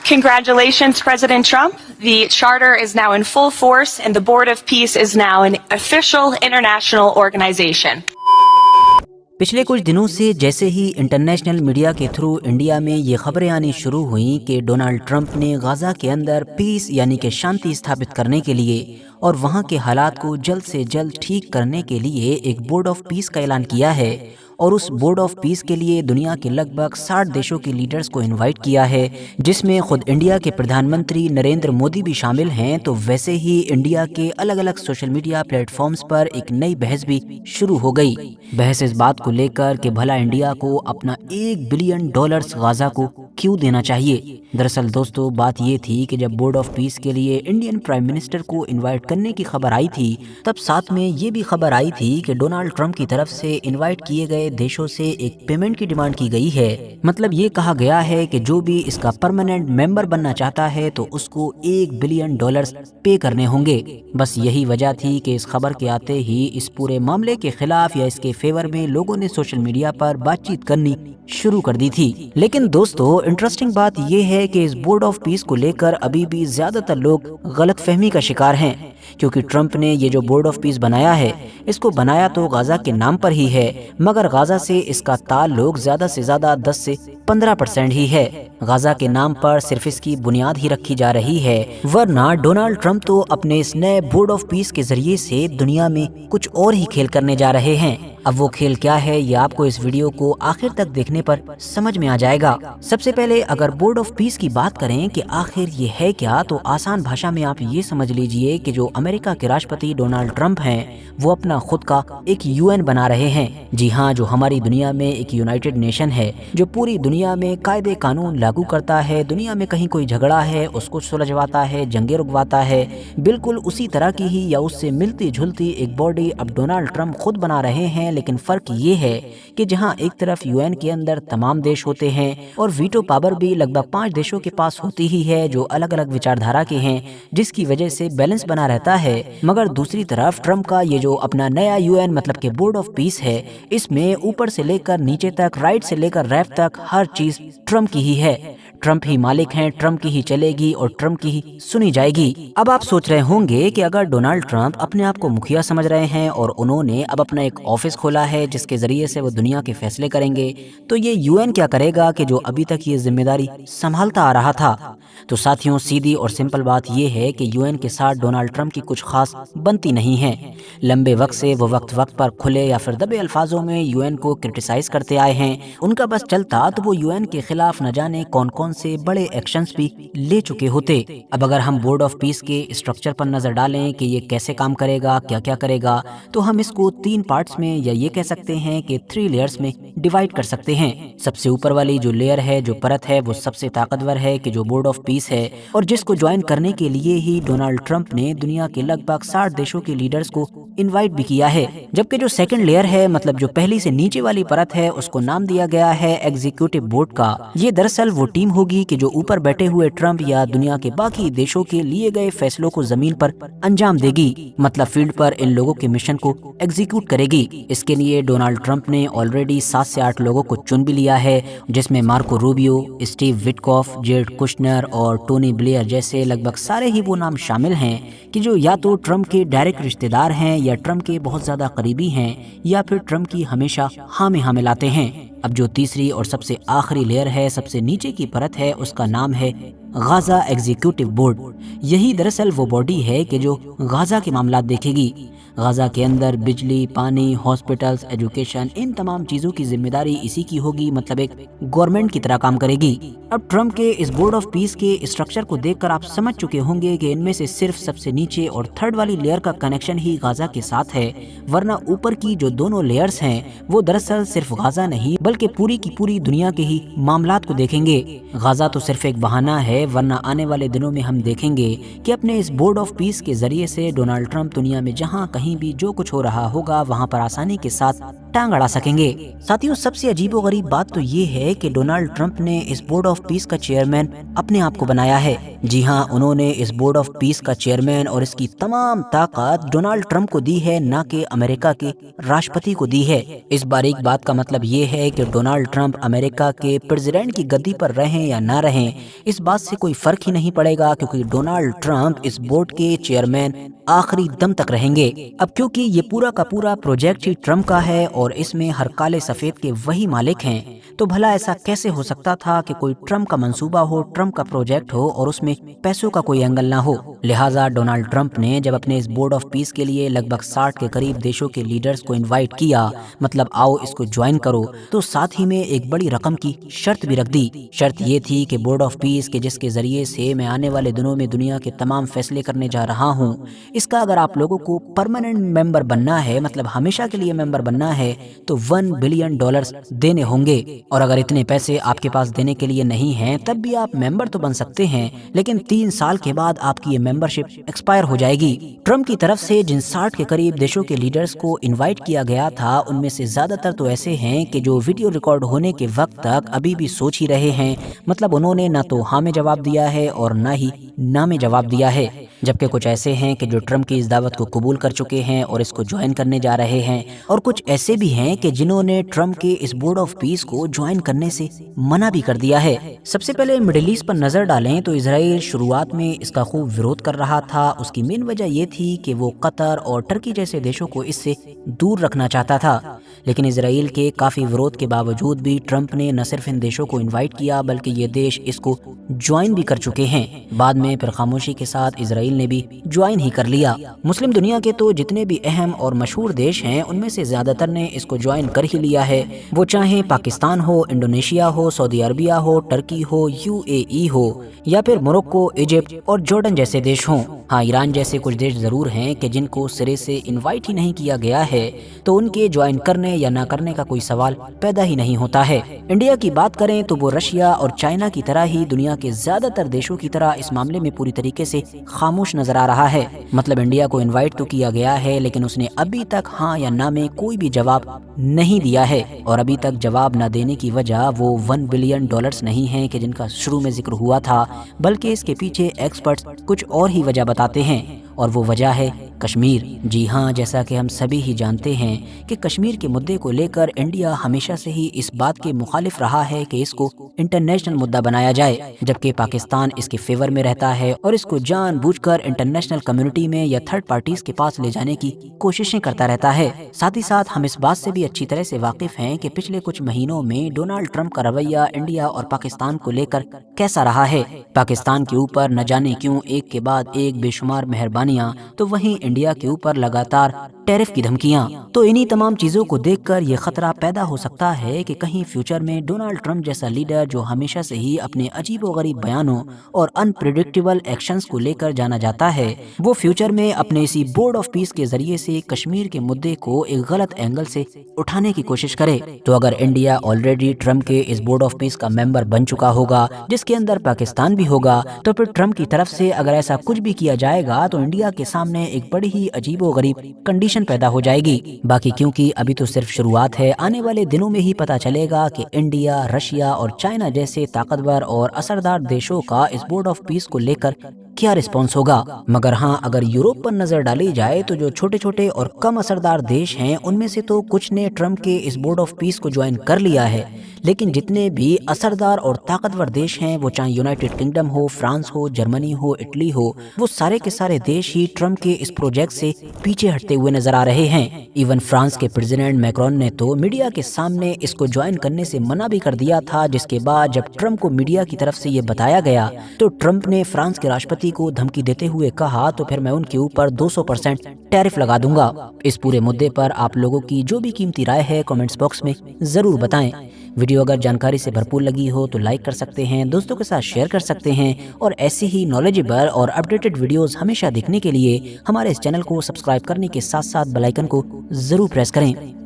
Congratulations, President Trump. The charter is now in full force and the Board of Peace is now an official international organization. पिछले कुछ दिनों से जैसे ही international media के through India में ये खबरें आनी शुरू हुई कि डोनाल्ड ट्रंप ने गाज़ा के अंदर पीस यानी कि शांति स्थापित करने के लिए और वहाँ के हालात को जल्द से जल्द ठीक करने के लिए एक बोर्ड ऑफ पीस का ऐलान किया है और उस बोर्ड ऑफ पीस के लिए दुनिया के लगभग 60 देशों के लीडर्स को इनवाइट किया है, जिसमें खुद इंडिया के प्रधानमंत्री नरेंद्र मोदी भी शामिल हैं। तो वैसे ही इंडिया के अलग अलग सोशल मीडिया प्लेटफॉर्म्स पर एक नई बहस भी शुरू हो गई। बहस इस बात को लेकर कि भला इंडिया को अपना $1 बिलियन गाज़ा को क्यों देना चाहिए। दरअसल दोस्तों बात ये थी कि जब बोर्ड ऑफ पीस के लिए इंडियन प्राइम मिनिस्टर को इनवाइट करने की खबर आई थी, तब साथ में ये भी खबर आई थी कि डोनाल्ड ट्रंप की तरफ से इनवाइट किए गए देशों से एक पेमेंट की डिमांड की गई है। मतलब ये कहा गया है कि जो भी इसका परमानेंट मेंबर बनना चाहता है तो उसको $1 बिलियन पे करने होंगे। बस यही वजह थी कि इस खबर के आते ही इस पूरे मामले के खिलाफ या इसके फेवर में लोगों ने सोशल मीडिया पर बातचीत करनी शुरू कर दी थी। लेकिन दोस्तों इंटरेस्टिंग बात यह है कि इस बोर्ड ऑफ पीस को लेकर अभी भी ज्यादातर लोग गलतफहमी का शिकार हैं, क्योंकि ट्रंप ने ये जो बोर्ड ऑफ पीस बनाया है इसको बनाया तो गाज़ा के नाम पर ही है, मगर गाज़ा से इसका ताल्लुक ज्यादा से ज्यादा 10 से 15% ही है। गाज़ा के नाम पर सिर्फ इसकी बुनियाद ही रखी जा रही है, वरना डोनाल्ड ट्रंप तो अपने इस नए बोर्ड ऑफ पीस के जरिए से दुनिया में कुछ और ही खेल करने जा रहे हैं। अब वो खेल क्या है ये आपको इस वीडियो को आखिर तक देखने पर समझ में आ जाएगा। सबसे पहले अगर बोर्ड ऑफ पीस की बात करें कि आखिर ये है क्या, तो आसान भाषा में आप ये समझ लीजिए कि जो अमेरिका के राष्ट्रपति डोनाल्ड ट्रंप हैं वो अपना खुद का एक UN बना रहे हैं। जी हाँ, जो हमारी दुनिया में एक यूनाइटेड नेशन है जो पूरी दुनिया में कायदे कानून लागू करता है। दुनिया में कहीं कोई झगड़ा है उसको सुलझवाता है, जंगे रुकवाता है। बिल्कुल उसी तरह की ही या उससे मिलती जुलती एक बॉडी अब डोनाल्ड ट्रंप खुद बना रहे हैं। लेकिन फर्क ये है कि जहां एक तरफ UN के अंदर तमाम देश होते हैं और वीटो पावर भी लगभग 5 देशों के पास होती ही है जो अलग अलग विचारधारा के हैं, जिसकी वजह से बैलेंस बना रहता है। मगर दूसरी तरफ ट्रंप का ये जो अपना नया UN मतलब के बोर्ड ऑफ पीस है, इसमें ऊपर से लेकर नीचे तक, राइट से लेकर लेफ्ट तक हर चीज ट्रंप की ही है। ट्रंप ही मालिक हैं, ट्रंप की ही चलेगी और ट्रंप की ही सुनी जाएगी। अब आप सोच रहे होंगे कि अगर डोनाल्ड ट्रंप अपने आप को मुखिया समझ रहे हैं और उन्होंने अब अपना एक ऑफिस खोला है जिसके जरिए से वो दुनिया के फैसले करेंगे, तो ये UN क्या करेगा कि जो अभी तक ये जिम्मेदारी संभालता आ रहा था। तो साथियों सीधी और सिंपल बात ये है कि UN के साथ डोनाल्ड ट्रंप की कुछ खास बनती नहीं है। लंबे वक्त से वो वक्त वक्त पर खुले या फिर दबे अल्फाजों में UN को क्रिटिसाइज करते आए हैं। उनका बस चलता तो वो UN के खिलाफ न जाने कौन कौन से बड़े एक्शंस भी ले चुके होते। अब अगर हम बोर्ड ऑफ पीस के स्ट्रक्चर पर नजर डालें कि ये कैसे काम करेगा, क्या क्या करेगा, तो हम इसको 3 पार्ट्स में या ये कह सकते हैं कि 3 लेयर्स में डिवाइड कर सकते हैं। सबसे ऊपर वाली जो लेयर है, जो परत है, वो सबसे ताकतवर है कि जो बोर्ड ऑफ पीस है और जिसको ज्वाइन करने के लिए ही डोनाल्ड ट्रंप ने दुनिया के लगभग 60 देशों के लीडर्स को इनवाइट भी किया है। जबकि जो सेकंड लेयर है, मतलब जो पहली से नीचे वाली परत है, उसको नाम दिया गया है एग्जीक्यूटिव बोर्ड का। ये दरअसल वो टीम होगी कि जो ऊपर बैठे हुए ट्रंप या दुनिया के बाकी देशों के लिए गए फैसलों को जमीन पर अंजाम देगी, मतलब फील्ड पर इन लोगों के मिशन को एग्जीक्यूट करेगी। इसके लिए डोनाल्ड ट्रंप ने ऑलरेडी 7 से 8 लोगों को चुन भी लिया है, जिसमें Marco Rubio, Steve Witkoff, Jared Kushner और टोनी ब्लेयर जैसे लगभग सारे ही वो नाम शामिल हैं कि जो या तो ट्रंप के डायरेक्ट रिश्तेदार हैं या ट्रंप के बहुत ज्यादा करीबी हैं या फिर ट्रंप की हमेशा हाँ में हाँ मिलाते हैं। अब जो तीसरी और सबसे आखिरी लेयर है, सबसे नीचे की परत है, उसका नाम है गाज़ा एग्जीक्यूटिव बोर्ड। यही दरअसल वो बॉडी है कि जो गाज़ा के मामलात देखेगी। गाज़ा के अंदर बिजली, पानी, हॉस्पिटल्स, एजुकेशन, इन तमाम चीज़ों की जिम्मेदारी इसी की होगी, मतलब एक गवर्नमेंट की तरह काम करेगी। अब ट्रंप के इस बोर्ड ऑफ पीस के स्ट्रक्चर को देखकर आप समझ चुके होंगे कि इनमें से सिर्फ सबसे नीचे और थर्ड वाली लेयर का कनेक्शन ही गाज़ा के साथ है, वरना ऊपर की जो दोनों लेयर्स हैं वो दरअसल सिर्फ गाज़ा नहीं बल्कि पूरी की पूरी दुनिया के ही मामलात को देखेंगे। गाज़ा तो सिर्फ एक बहाना है, वरना आने वाले दिनों में हम देखेंगे कि अपने इस बोर्ड ऑफ पीस के जरिए से डोनाल्ड ट्रंप दुनिया में जहां कहीं भी जो कुछ हो रहा होगा वहां पर आसानी के साथ टांग अड़ा सकेंगे। साथियों, सबसे अजीबोगरीब बात तो ये है कि डोनाल्ड ट्रंप ने इस बोर्ड ऑफ पीस का चेयरमैन अपने आप को बनाया है। जी हाँ, उन्होंने इस बोर्ड ऑफ पीस का चेयरमैन और इसकी तमाम ताकत डोनाल्ड ट्रंप को दी है, ना कि अमेरिका के राष्ट्रपति को दी है। इस बारीक बात का मतलब ये है कि डोनाल्ड ट्रंप अमेरिका के प्रेसिडेंट की गद्दी पर रहें या ना रहें, इस बात से कोई फर्क ही नहीं पड़ेगा, क्योंकि डोनाल्ड ट्रंप इस बोर्ड के चेयरमैन आखिरी दम तक रहेंगे। अब क्योंकि ये पूरा का पूरा प्रोजेक्ट ही ट्रंप का है और इसमें हर काले सफेद के वही मालिक हैं, तो भला ऐसा कैसे हो सकता था कि कोई ट्रंप का मंसूबा हो, ट्रंप का प्रोजेक्ट हो और उसमें पैसों का कोई एंगल ना हो। लिहाजा डोनाल्ड ट्रंप ने जब अपने इस बोर्ड ऑफ पीस के लिए लगभग 60 के करीब देशों के लीडर्स को इनवाइट किया, मतलब आओ इसको ज्वाइन करो, तो साथ ही में एक बड़ी रकम की शर्त भी रख दी। शर्त ये थी कि बोर्ड ऑफ पीस के जिसके जरिए से मैं आने वाले दिनों में दुनिया के तमाम फैसले करने जा रहा हूँ, इसका अगर आप लोगों को परमानेंट मेंबर बनना है, मतलब हमेशा के लिए मेंबर बनना है, तो $1 बिलियन देने होंगे। और अगर इतने पैसे आपके पास देने के लिए नहीं हैं, तब भी आप मेंबर तो बन सकते हैं, लेकिन 3 साल के बाद आपकी ये मेंबरशिप एक्सपायर हो जाएगी। ट्रंप की तरफ से जिन 60 के करीब देशों के लीडर्स को इनवाइट किया गया था, उनमें से ज्यादातर तो ऐसे हैं कि जो वीडियो रिकॉर्ड होने के वक्त तक अभी भी सोच ही रहे हैं, मतलब उन्होंने ना तो हाँ में जवाब दिया है और ना ही ना में जवाब दिया है। जबकि कुछ ऐसे हैं कि जो ट्रंप की इस दावत को कबूल कर चुके हैं और इसको ज्वाइन करने जा रहे हैं, और कुछ ऐसे भी हैं कि जिन्होंने ट्रंप के इस बोर्ड ऑफ पीस को ज्वाइन करने से मना भी कर दिया है। सबसे पहले मिडिल ईस्ट पर नजर डालें तो इजराइल शुरुआत में इसका खूब विरोध कर रहा था। उसकी मेन वजह ये थी कि वो कतर और टर्की जैसे देशों को इससे दूर रखना चाहता था, लेकिन इजराइल के काफी विरोध के बावजूद भी ट्रंप ने न सिर्फ इन देशों को इनवाइट किया, बल्कि ये देश इसको ज्वाइन भी कर चुके हैं। बाद में फिर खामोशी के साथ इजराइल ने भी ज्वाइन ही कर लिया। मुस्लिम दुनिया के तो जितने भी अहम और मशहूर देश हैं, उनमें से ज्यादातर ने इसको ज्वाइन कर ही लिया है। वो चाहे पाकिस्तान हो, इंडोनेशिया हो, सऊदी अरबिया हो, टर्की हो, यूएई हो, या फिर मोरक्को, इजिप्ट और जॉर्डन जैसे देश हों। हाँ, ईरान जैसे कुछ देश जरूर हैं कि जिनको सिरे से इनवाइट ही नहीं किया गया है, तो उनके ज्वाइन करने या ना करने का कोई सवाल पैदा ही नहीं होता है। इंडिया की बात करें तो वो रशिया और चाइना की तरह ही दुनिया के ज्यादातर देशों की तरह इस मामले में पूरी तरीके से खामोश नजर आ रहा है। मतलब इंडिया को इनवाइट तो किया गया है, लेकिन उसने अभी तक हाँ या ना में कोई भी जवाब नहीं दिया है। और अभी तक जवाब न देने की वजह वो $1 बिलियन नहीं है कि जिनका शुरू में जिक्र हुआ था, बल्कि इसके पीछे एक्सपर्ट्स कुछ और ही वजह बताते हैं, और वो वजह है कश्मीर। जी हाँ, जैसा कि हम सभी ही जानते हैं कि कश्मीर के मुद्दे को लेकर इंडिया हमेशा से ही इस बात के मुखालिफ रहा है कि इसको इंटरनेशनल मुद्दा बनाया जाए, जबकि पाकिस्तान इसके फेवर में रहता है और इसको जानबूझकर इंटरनेशनल कम्युनिटी में या थर्ड पार्टीज के पास ले जाने की कोशिशें करता रहता है। साथ ही साथ हम इस बात से भी अच्छी तरह से वाकिफ हैं कि पिछले कुछ महीनों में डोनाल्ड ट्रंप का रवैया इंडिया और पाकिस्तान को लेकर कैसा रहा है। पाकिस्तान के ऊपर न जाने क्यों एक के बाद एक बेशुमार मेहरबानियां, तो वहीं इंडिया के ऊपर लगातार टैरिफ की धमकियां। तो इन्हीं तमाम चीजों को देखकर ये खतरा पैदा हो सकता है कि कहीं फ्यूचर में डोनाल्ड ट्रंप जैसा लीडर, जो हमेशा से ही अपने अजीबोगरीब बयानों और अनप्रेडिक्टेबल एक्शंस को लेकर जाना जाता है, वो फ्यूचर में अपने इसी बोर्ड ऑफ पीस के जरिए से कश्मीर के मुद्दे को एक गलत एंगल से उठाने की कोशिश करे। तो अगर इंडिया ऑलरेडी ट्रंप के इस बोर्ड ऑफ पीस का मेंबर बन चुका होगा, जिसके अंदर पाकिस्तान भी होगा, तो फिर ट्रंप की तरफ से अगर ऐसा कुछ भी किया जाएगा तो इंडिया के सामने एक बड़ी ही अजीबोगरीब कंडीशन पैदा हो जाएगी। बाकी क्योंकि अभी तो सिर्फ शुरुआत है, आने वाले दिनों में ही पता चलेगा कि इंडिया, रशिया और चाइना जैसे ताकतवर और असरदार देशों का इस बोर्ड ऑफ पीस को लेकर क्या रिस्पॉन्स होगा। मगर हाँ, अगर यूरोप पर नजर डाली जाए तो जो छोटे छोटे और कम असरदार देश हैं, उनमें से तो कुछ ने ट्रंप के इस बोर्ड ऑफ पीस को ज्वाइन कर लिया है, लेकिन जितने भी असरदार और ताकतवर देश हैं, वो चाहे यूनाइटेड किंगडम हो, फ्रांस हो, जर्मनी हो, इटली हो, वो सारे के सारे देश ही ट्रंप के इस प्रोजेक्ट से पीछे हटते हुए नजर आ रहे हैं। इवन फ्रांस के प्रेसिडेंट मैक्रोन ने तो मीडिया के सामने इसको ज्वाइन करने से मना भी कर दिया था, जिसके बाद जब ट्रंप को मीडिया की तरफ से ये बताया गया तो ट्रंप ने फ्रांस के राष्ट्रपति को धमकी देते हुए कहा, तो फिर मैं उनके ऊपर 200% टैरिफ लगा दूंगा। इस पूरे मुद्दे पर आप लोगों की जो भी कीमती राय है कमेंट्स बॉक्स में जरूर बताएं। वीडियो अगर जानकारी से भरपूर लगी हो तो लाइक कर सकते हैं, दोस्तों के साथ शेयर कर सकते हैं, और ऐसे ही नॉलेजेबल और अपडेटेड वीडियोस हमेशा देखने के लिए हमारे इस चैनल को सब्सक्राइब करने के साथ साथ बेल आइकन को जरूर प्रेस करें।